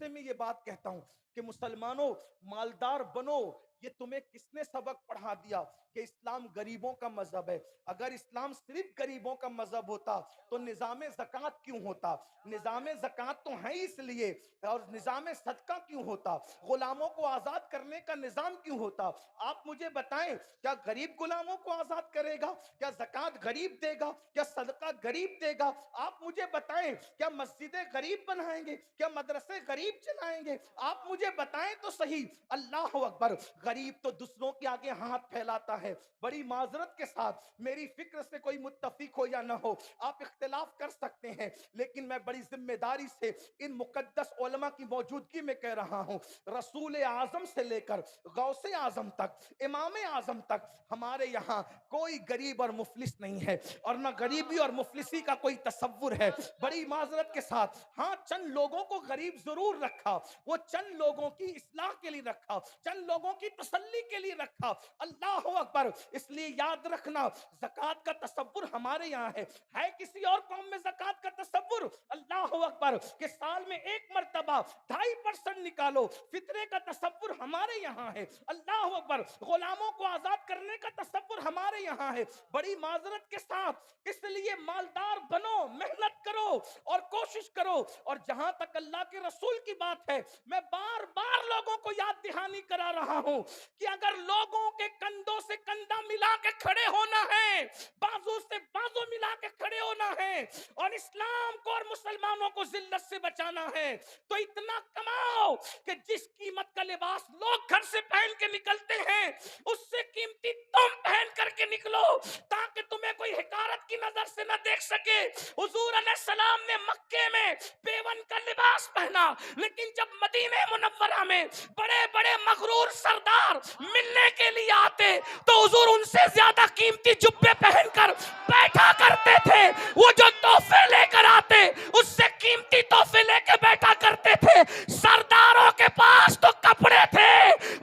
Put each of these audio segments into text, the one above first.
से मैं ये बात कहता हूं कि मुसलमानों, मालदार बनो। ये तुम्हें किसने सबक पढ़ा दिया कि इस्लाम गरीबों का मजहब है? अगर इस्लाम सिर्फ गरीबों का मजहब होता तो निजाम ज़कात क्यों होता? निजाम ज़कात तो है इसलिए, और निजाम सदका क्यों होता? गुलामों को आजाद करने का निजाम क्यों होता? आप मुझे बताएं, क्या गरीब गुलामों को आजाद करेगा? क्या ज़कात गरीब देगा? क्या सदका गरीब देगा? आप मुझे बताएं, क्या मस्जिदें गरीब बनाएंगे? क्या मदरसे गरीब चलाएंगे? आप मुझे बताएं तो सही। अल्लाह अकबर। गरीब तो दूसरों के आगे हाथ फैलाता है। बड़ी माजरत के साथ, मेरी फिक्र से कोई मुत्तफिक हो या ना हो, आप इख्तिलाफ कर सकते हैं, लेकिन मैं बड़ी जिम्मेदारी से इन मुकद्दस उलमा की मौजूदगी में कह रहा हूं, रसूल आजम से लेकर गौसे आजम तक, इमाम आजम तक, हमारे यहाँ कोई गरीब और मुफलिस नहीं है, और ना गरीबी और मुफलिसी का कोई तसव्वुर है। बड़ी माजरत के साथ, हाँ, चंद लोगों को गरीब जरूर रखा, वो चंद लोगों की इस्लाह के लिए रखा, चंद लोगों की तसल्ली के लिए रखा। अल्लाह अकबर। इसलिए याद रखना, ज़कात का तसव्वुर हमारे यहाँ है किसी और कौम में ज़कात का तसव्वुर? अल्लाह अकबर। कि साल में एक मर्तबा 2.5% निकालो, फितरे का तसव्वुर हमारे यहाँ है। अल्लाह अकबर। गुलामों को आजाद करने का तसव्वुर हमारे यहाँ है। बड़ी माजरत के साथ, इसलिए मालदार बनो, मेहनत करो और कोशिश करो। और जहां तक अल्लाह के रसूल की बात है, मैं बार बार लोगों को याद दहानी करा रहा हूं कि अगर लोगों के कंधों से कंधा मिला के खड़े होना है, बाजू से बाजू मिला के खड़े होना है, और इस्लाम को और मुसलमानों को जिल्लत से बचाना है, तो इतना कमाओ कि जिस कीमत का लिबास लोग घर से पहन के निकलते हैं, उससे कीमती तुम पहन करके निकलो, ताकि तुम्हें कोई हिकारत की नजर से न देख सके। हुजूर अलैहिस्सलाम ने मक्के में पेवन का लिबास पहना, लेकिन जब मदीने मुनव्वरा में बड़े बड़े मगरूर सरदार मिलने के लिए आते, तो हुजूर उनसे ज्यादा कीमती जुब्बे पहनकर बैठा करते थे। वो जो तोहफे लेकर आते, उससे कीमती तोहफे लेकर बैठा करते थे। सरदारों के पास तो कपड़े थे,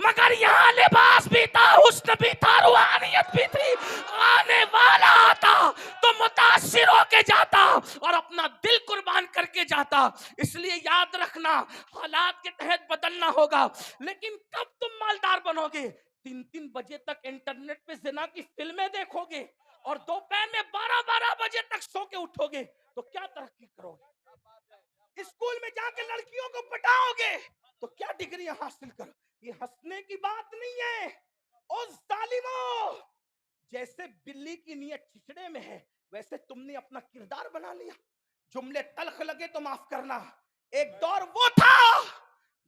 मगर यहाँ लिबास भी था, हुस्न भी था, रूहानियत भी थी। आने वाला आता तो मुतासिर होके जाता और अपना दिल कुर्बान करके जाता। इसलिए याद रखना, हालात के तहत बदलना होगा, लेकिन कब तुम मालदार बनोगे? 3-3 बजे तक इंटरनेट पे जिना की फिल्में देखोगे और दोपहर में 12-12 बजे तक सो के उठोगे, तो क्या तरक्की करोगे? स्कूल में जाके लड़कियों को पटाओगे तो क्या डिग्रियां हासिल करो? ये हंसने की बात नहीं है। ओ जालिमो, जैसे बिल्ली की नीयत छिछड़े में है, वैसे तुमने अपना किरदार बना लिया। जुमले तल्ख लगे तो माफ करना। एक दौर वो था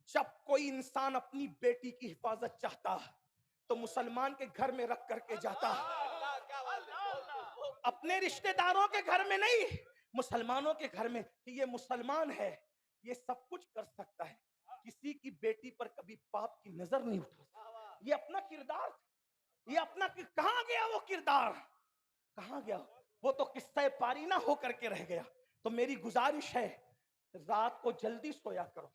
जब कोई इंसान अपनी बेटी की हिफाजत चाहता तो मुसलमान के घर में रख करके जाता, अपने रिश्तेदारों के घर में नहीं, मुसलमानों के घर में, कि ये मुसलमान है, ये सब कुछ कर सकता है, किसी की बेटी पर कभी पाप की नजर नहीं उठा। ये अपना किरदार, ये अपना कहां गया वो किरदार? कहां गया वो? तो किस्सा पारी ना होकर के रह गया। तो मेरी गुजारिश है, रात को जल्दी सोया करो,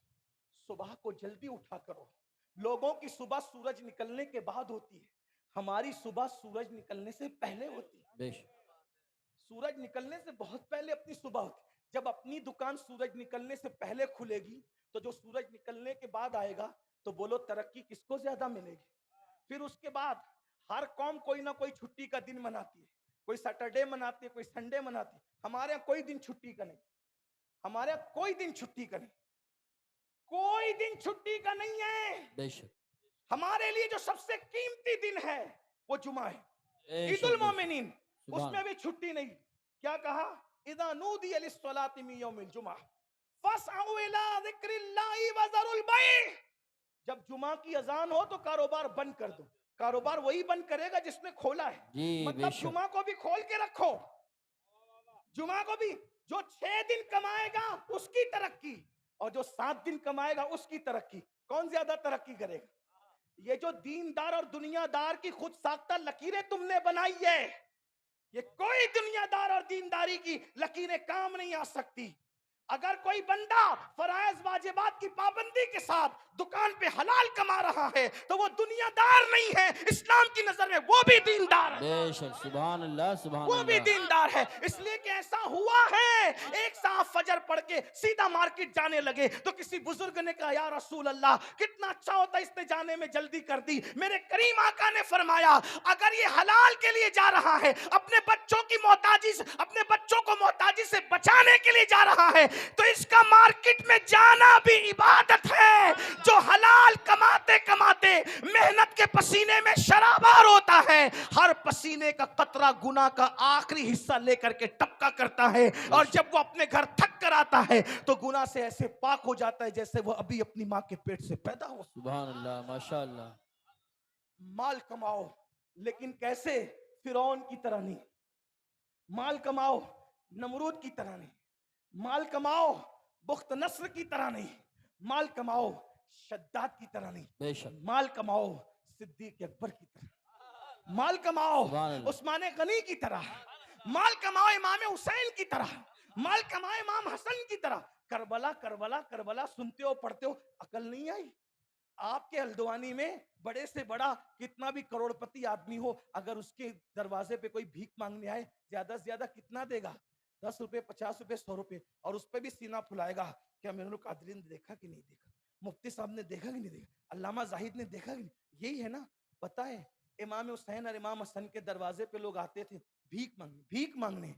सुबह को जल्दी उठा करो। लोगों की सुबह सूरज निकलने के बाद होती है, हमारी सुबह सूरज निकलने से पहले होती है। सूरज निकलने से बहुत पहले अपनी सुबह होती। जब अपनी दुकान सूरज निकलने से पहले खुलेगी, तो जो सूरज निकलने के बाद आएगा, तो बोलो तरक्की किसको ज्यादा मिलेगी? फिर उसके बाद हर कौम कोई ना कोई छुट्टी का दिन मनाती है, कोई सैटरडे मनाती है, कोई संडे मनाती है। हमारे यहाँ कोई दिन छुट्टी का नहीं, हमारे यहाँ कोई दिन छुट्टी का नहीं, कोई दिन छुट्टी का नहीं है। हमारे लिए जो सबसे कीमती दिन है वो जुमा है, ईदुल मोमिनीन, उसमें भी छुट्टी नहीं। क्या कहा? इदा नूदी लिस्सलाति मिन यौमिल जुमा फसअू इला ज़िक्रिल्लाहि व ज़रुल बैअ। जब जुमा की अजान हो तो कारोबार बंद कर दो। कारोबार वही बंद करेगा जिसने खोला है, मतलब जुमा को भी खोल के रखो। जुमा को भी, जो 6 दिन कमाएगा उसकी तरक्की, और जो 7 दिन कमाएगा उसकी तरक्की। कौन ज्यादा तरक्की करेगा? ये जो दीनदार और दुनियादार की खुद साख्ता लकीरें तुमने बनाई है, ये कोई दुनियादार और दीनदारी की लकीरें काम नहीं आ सकती। अगर कोई बंदा फराइज वाजिबात की पाबंदी के साथ दुकान पे हलाल कमा रहा है तो वो दुनियादार नहीं है, इस्लाम की नजर में वो भी दीनदार है। बेशक, सुभान अल्लाह, सुभान वो भी अल्लाह। दीनदार है। इसलिए कि ऐसा हुआ है, एक साहब फजर पढ़ के सीधा मार्केट जाने लगे तो किसी बुजुर्ग ने कहा, या रसूल अल्लाह, कितना अच्छा होता इसने जाने में जल्दी कर दी। मेरे करीम आका ने फरमाया, अगर ये हलाल के लिए जा रहा है, अपने बच्चों की मोहताजी से, अपने बच्चों को मोहताजी से बचाने के लिए जा रहा है, तो इसका मार्केट में जाना भी इबादत है। जो हलाल कमाते कमाते मेहनत के पसीने में शराबार होता है, हर पसीने का कतरा गुनाह का आखिरी हिस्सा लेकर के टपका करता है, और जब वो अपने घर थक कर आता है तो गुनाह से ऐसे पाक हो जाता है जैसे वो अभी अपनी माँ के पेट से पैदा हो। सुभान अल्लाह, माशाअल्लाह। माल कमाओ, लेकिन कैसे? फिरौन की तरह नहीं। माल कमाओ नमरूद की तरह नहीं। माल कमाओ बुख्त नस्र की तरह नहीं। माल कमाओ शद्दाद की तरह नहीं। बेशक, माल कमाओ सिद्दीक अकबर की तरह। माल कमाओ सुभान अल्लाह। उस्मान गनी की तरह। माल कमाओ इमाम हुसैन की तरह। माल कमाओ इमाम हसन की तरह। करबला करबला करबला सुनते हो पढ़ते हो, अकल नहीं आई? आपके हल्द्वानी में बड़े से बड़ा कितना भी करोड़पति आदमी हो, अगर उसके दरवाजे पे कोई भीख मांगने आए, ज्यादा से ज्यादा कितना देगा? 10 रुपए, 50 रुपए, 100 रुपए, और उस पर भी सीना फुलाएगा। क्या मेरे कादरी ने देखा कि नहीं देखा? मुफ्ती साहब ने देखा कि नहीं देखा? अल्लामा जाहिद ने देखा कि नहीं? यही है ना। पता है इमाम हुसैन और इमाम हसन के दरवाजे पे लोग आते थे भीख मांगने।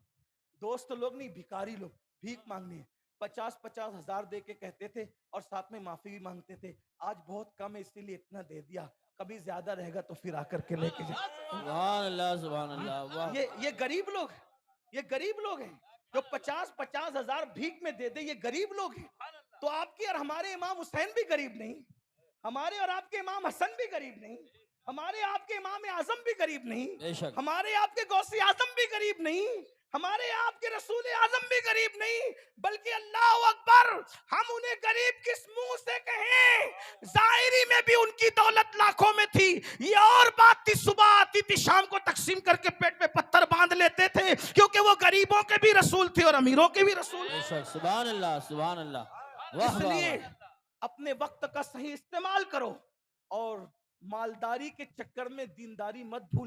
दोस्त लोग नहीं, भिखारी लोग भीख मांगने। 50-50 हजार दे के कहते थे और साथ में माफी भी मांगते थे। आज बहुत कम है इसीलिए इतना दे दिया, कभी ज्यादा रहेगा तो फिर आकर के लेके जा। सुभान अल्लाह, सुभान अल्लाह। वाह, ये गरीब लोग, ये गरीब लोग हैं जो 50-50 हजार भीख में दे दे। ये गरीब लोग हैं। तो आपके और हमारे इमाम हुसैन भी गरीब नहीं, हमारे और आपके इमाम हसन भी गरीब नहीं, हमारे आपके इमाम आजम भी गरीब नहीं, बेशक, हमारे आपके गौसे आजम भी गरीब नहीं, हमारे आपके रसूल आजम भी गरीब नहीं, बल्कि अल्लाह अकबर, हम उन्हें गरीब किस मुंह से कहें? जाहिरी में भी उनकी दौलत लाखों में थी। ये और बात थी, सुबह आती थी शाम को तकसीम करके पेट में पत्थर बांध लेते थे, क्योंकि वो गरीबों के भी रसूल थे और अमीरों के भी रसूल। बेशक, सुभान अल्लाह, सुभान अल्लाह। वाह, वाह, इसलिए वाह। अपने वक्त का सही इस्तेमाल करो और मालदारी के चक्कर में दीनदारी मत भूल।